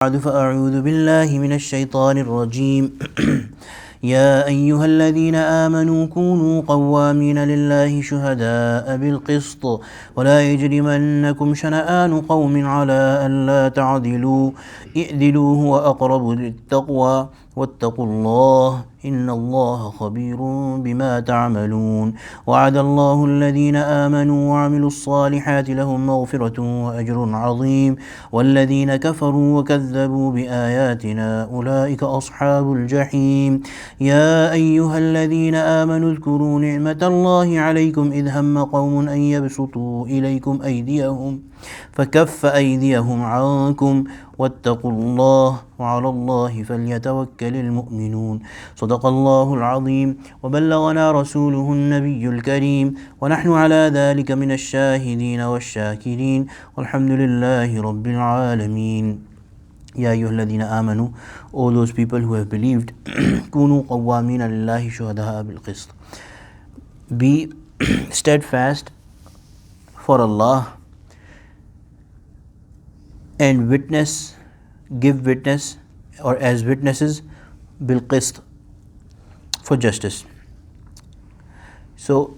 بعد فأعوذ بالله من الشيطان الرجيم يا أيها الذين آمنوا كونوا قوامين لله شهداء بالقسط ولا يجرمنكم شنآن قوم على ألا تعدلوا اعدلوا هو أقرب للتقوى واتقوا الله إن الله خبير بما تعملون وعد الله الذين آمنوا وعملوا الصالحات لهم مغفرة وأجر عظيم والذين كفروا وكذبوا بآياتنا أولئك أصحاب الجحيم يا أيها الذين آمنوا اذكروا نعمة الله عليكم إذ هم قوم أن يبسطوا إليكم أيديهم فكف أيديهم عنكم واتقوا الله وعلى الله فليتوكل المؤمنون صدق الله العظيم وبلغنا رسوله النبي الكريم ونحن على ذلك من الشاهدين والشاكرين والحمد لله رب العالمين يا أيها الذين آمنوا, all those people who have believed, كونوا قوامين لله شهداء بالقسط, be steadfast for Allah and witness, give witness or as witnesses bilqist, for justice. So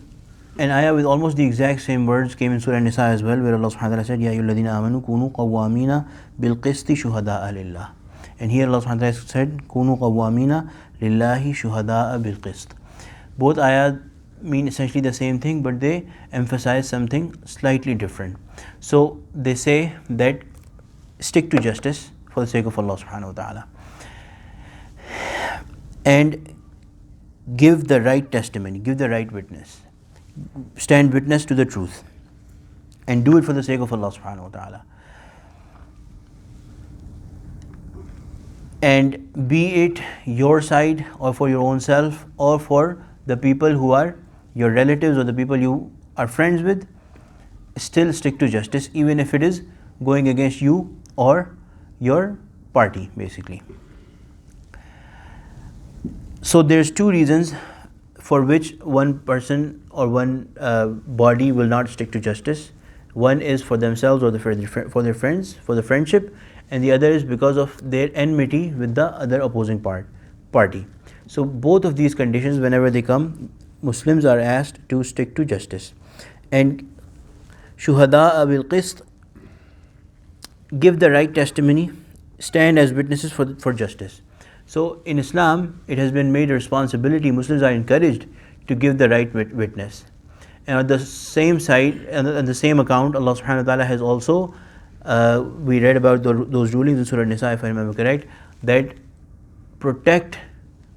an ayah with almost the exact same words came in Surah Nisa as well, where Allah subhanahu wa ta'ala said, Ya ayyuhalladhina amanu kunu qawwamina bilqisti shuhada'a lillah. And here Allah subhanahu wa ta'ala said, Kunu qawwamina lillahi shuhada'a bilqist. Both ayahs mean essentially the same thing, but they emphasize something slightly different. So they say that stick to justice for the sake of Allah subhanahu wa ta'ala, and give the right testimony, give the right witness, stand witness to the truth, and do it for the sake of Allah subhanahu wa ta'ala. And be it your side or for your own self or for the people who are your relatives or the people you are friends with, still stick to justice even if it is going against you or your party, basically. So there's two reasons for which one person or one body will not stick to justice. One is for themselves or for their friends, for the friendship, and the other is because of their enmity with the other opposing party. So both of these conditions, whenever they come, Muslims are asked to stick to justice. And shuhada'a bil qist, give the right testimony, stand as witnesses for justice. So in Islam, it has been made a responsibility, Muslims are encouraged to give the right witness. And on the same side, on the same account, Allah subhanahu wa ta'ala has also, we read about those rulings in Surah Nisa, if I remember correct, that protect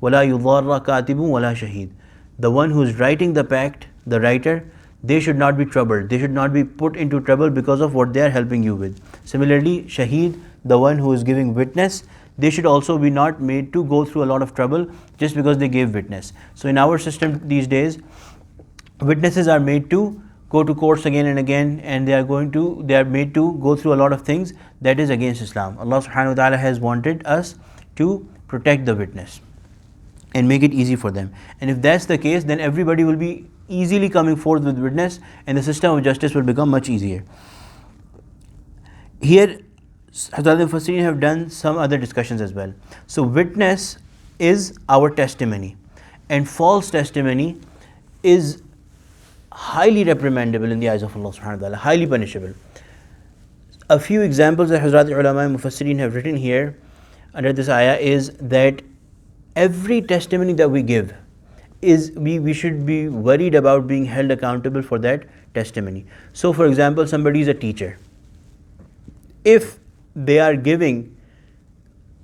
wala yudharra katibun wala shaheed. The one who is writing the pact, the writer, they should not be troubled. They should not be put into trouble because of what they are helping you with. Similarly, shaheed, the one who is giving witness, they should also be not made to go through a lot of trouble just because they gave witness. So in our system these days, witnesses are made to go to courts again and again, and they are made to go through a lot of things that is against Islam. Allah subhanahu wa ta'ala has wanted us to protect the witness and make it easy for them. And if that's the case, then everybody will be easily coming forth with witness, and the system of justice will become much easier. Here, Hazrat al-Mufassirin have done some other discussions as well. So witness is our testimony, and false testimony is highly reprimandable in the eyes of Allah subhanahu wa ta'ala, highly punishable. A few examples that Hazrat ulama and Mufassirin have written here under this ayah is that every testimony that we give is we should be worried about being held accountable for that testimony. So for example, somebody is a teacher. If they are giving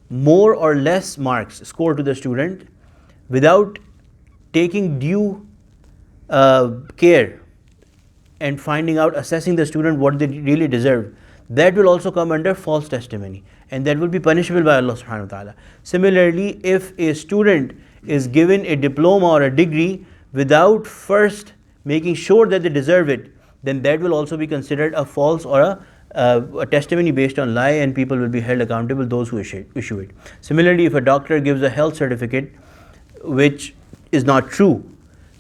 more or less marks score to the student without taking due care and finding out, assessing the student what they really deserve, that will also come under false testimony, and that will be punishable by Allah subhanahu wa ta'ala. Similarly, if a student is given a diploma or a degree without first making sure that they deserve it, then that will also be considered a false or a testimony based on lie, and people will be held accountable, those who issue it. Similarly, if a doctor gives a health certificate which is not true,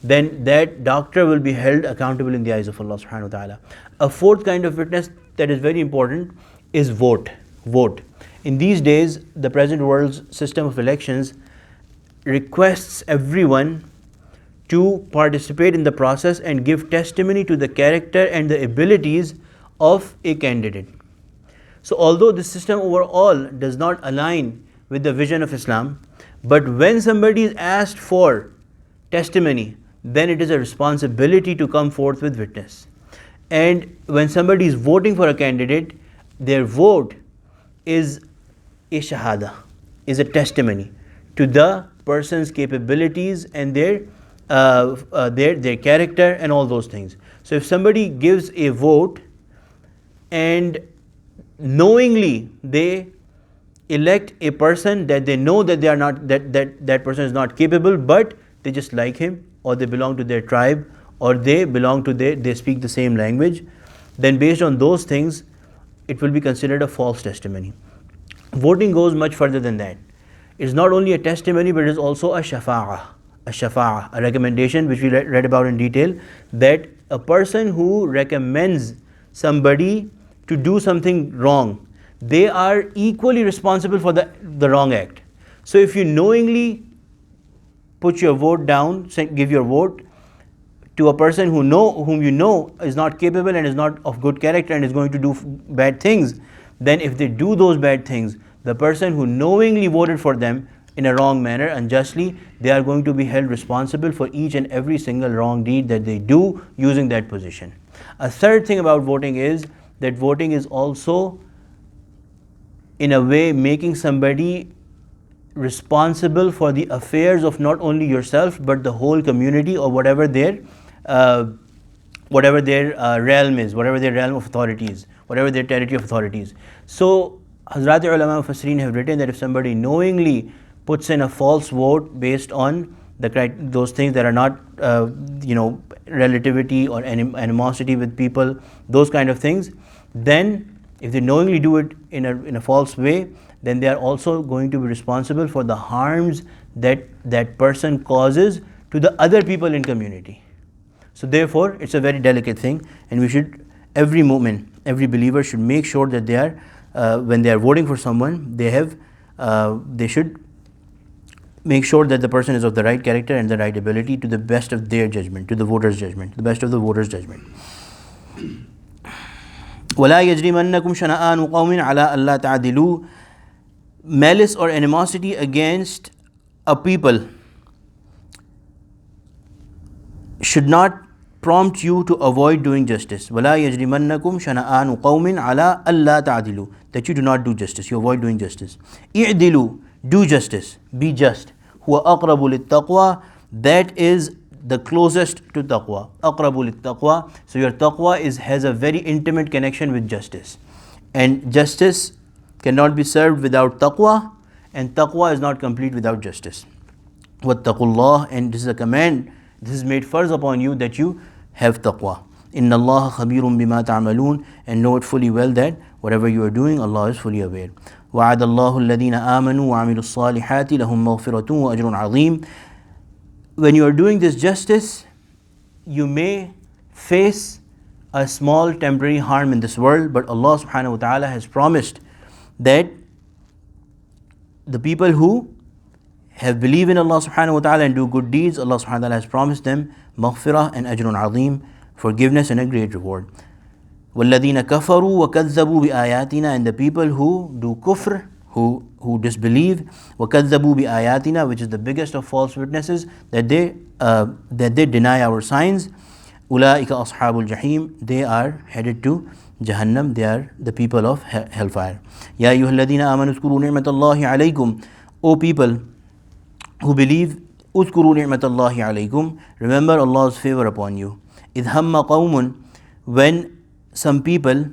then that doctor will be held accountable in the eyes of Allah subhanahu wa ta'ala. A fourth kind of witness that is very important is vote. In these days, the present world's system of elections requests everyone to participate in the process and give testimony to the character and the abilities of a candidate. So although this system overall does not align with the vision of Islam, but when somebody is asked for testimony, then it is a responsibility to come forth with witness. And when somebody is voting for a candidate, their vote is a shahada, is a testimony to the person's capabilities and their character and all those things. So if somebody gives a vote and knowingly they elect a person that they know that they are not, that person is not capable, but they just like him, or they belong to their tribe, or they belong to they speak the same language, then based on those things it will be considered a false testimony. Voting goes much further than that. It's not only a testimony, but it is also a shafa'ah, a recommendation which we read about in detail, that a person who recommends somebody to do something wrong, they are equally responsible for the wrong act. So if you knowingly put your vote down, give your vote to a person whom you know is not capable and is not of good character and is going to do bad things, then if they do those bad things, the person who knowingly voted for them in a wrong manner, unjustly, they are going to be held responsible for each and every single wrong deed that they do using that position. A third thing about voting is that voting is also, in a way, making somebody responsible for the affairs of not only yourself but the whole community, or whatever their realm is, whatever their realm of authorities, whatever their territory of authorities. So Hazrat Ulama Mufassirin have written that if somebody knowingly puts in a false vote based on those things that are not relativity or animosity with people, those kind of things, then if they knowingly do it in a false way, then they are also going to be responsible for the harms that person causes to the other people in community. So therefore it's a very delicate thing, and we should, every mu'min, every believer should make sure that they are, when they are voting for someone, they should make sure that the person is of the right character and the right ability, to the best of their judgment, to the voters' judgment, the best of the voters' judgment. وَلَا يَجْرِمَنَّكُمْ شَنَآنُ قَوْمٍ عَلَىٰ أَلَّا تَعْدِلُوا. Malice or animosity against a people should not prompt you to avoid doing justice. وَلَا يَجْرِمَنَّكُمْ شَنَآنُ قَوْمٍ عَلَىٰ أَلَّا تَعْدِلُوا, that you do not do justice, you avoid doing justice. اِعْدِلُوا, do justice, be just. هُوَ أَقْرَبُ لِلتَّقْوَى, that is the closest to taqwa. أَقْرَبُ لِلتَّقْوَى, so your taqwa has a very intimate connection with justice, and justice cannot be served without taqwa, and taqwa is not complete without justice. وَاتَّقُوا اللَّهَ, and this is a command, this is made farz upon you that you have taqwa. إِنَّ اللَّهَ خَبِيرٌ بِمَا تَعْمَلُونَ, and know it fully well that whatever you are doing, Allah is fully aware. وَعَدَ اللَّهُ الَّذِينَ آمَنُوا وَعَمِلُوا الصَّالِحَاتِ لَهُمْ مَغْفِرَةٌ وَأَجْرٌ عَظِيمٌ. When you are doing this justice, you may face a small temporary harm in this world, but Allah subhanahu wa ta'ala has promised that the people who have believed in Allah subhanahu wa ta'ala and do good deeds, Allah subhanahu wa ta'ala has promised them maghfirah and ajrun azim, forgiveness and a great reward. وَالَّذِينَ كَفَرُوا وَكَذَّبُوا بِآيَاتِنَا, and the people who do kufr, who disbelieve, وَكَذَّبُوا بِآيَاتِنَا, which is the biggest of false witnesses, that they deny our signs. أُولَٰئِكَ أَصْحَابُ الْجَحِيمِ, they are headed to Jahannam, they are the people of hellfire. يَا أَيُّهَا الَّذِينَ آمَنُوا اذْكُرُوا نِعْمَةَ اللَّهِ عَلَيْكُمْ, O people who believe, اذْكُرُوا نِعْمَةَ اللَّهِ عَلَيْكُمْ, remember Allah's favor upon you. إِذْ هَمَّ قَوْمٌ, when some people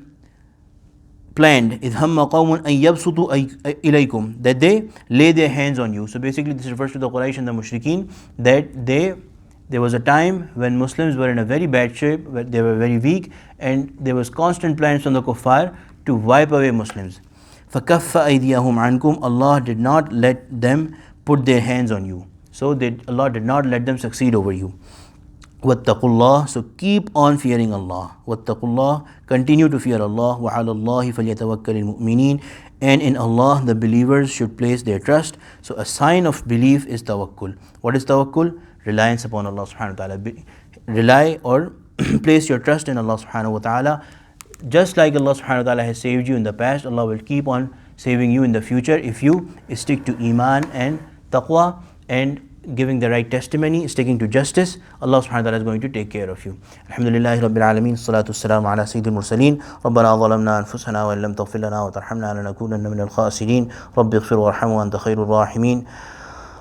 planned, إِذْ هَمَّ قَوْمٌ أَن يَبْسُطُوا إِلَيْكُمْ, that they lay their hands on you. So basically this refers to the Quraysh and the Mushrikeen, that there was a time when Muslims were in a very bad shape, where they were very weak, and there was constant plans from the kuffar to wipe away Muslims. فَكَفَّ أَيْدِيَهُمْ عَنْكُمْ, Allah did not let them put their hands on you. So Allah did not let them succeed over you. وَاتَّقُوا اللَّهِ, so keep on fearing Allah. وَاتَّقُوا اللَّهِ, continue to fear Allah. وَعَلَى اللَّهِ فَلْيَتَوَكَّلِ الْمُؤْمِنِينَ, and in Allah the believers should place their trust. So a sign of belief is tawakkul. What is tawakkul? Reliance upon Allah subhanahu wa ta'ala. Rely or place your trust in Allah subhanahu wa ta'ala. Just like Allah subhanahu wa ta'ala has saved you in the past, Allah will keep on saving you in the future if you stick to iman and taqwa and giving the right testimony, sticking to justice. Allah subhanahu wa ta'ala is going to take care of you. Alhamdulillahi Rabbil Alameen, salatu wassalamu ala sayyidil mursaleen. Rabbana zalamna anfusana wa illam taghfir lana wa tarhamna lanakunanna minal khasirin. Rabbi ighfir warham wa anta khairur rahimin.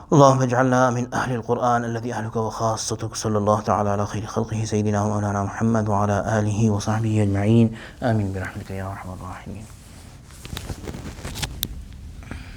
اللهم اجعلنا من أهل القرآن الذي أهلك وخاصتك. صلى الله تعالى على خير خلقه سيدنا ومولانا محمد وعلى آله وصحبه أجمعين. آمين برحمتك يا أرحم الراحمين.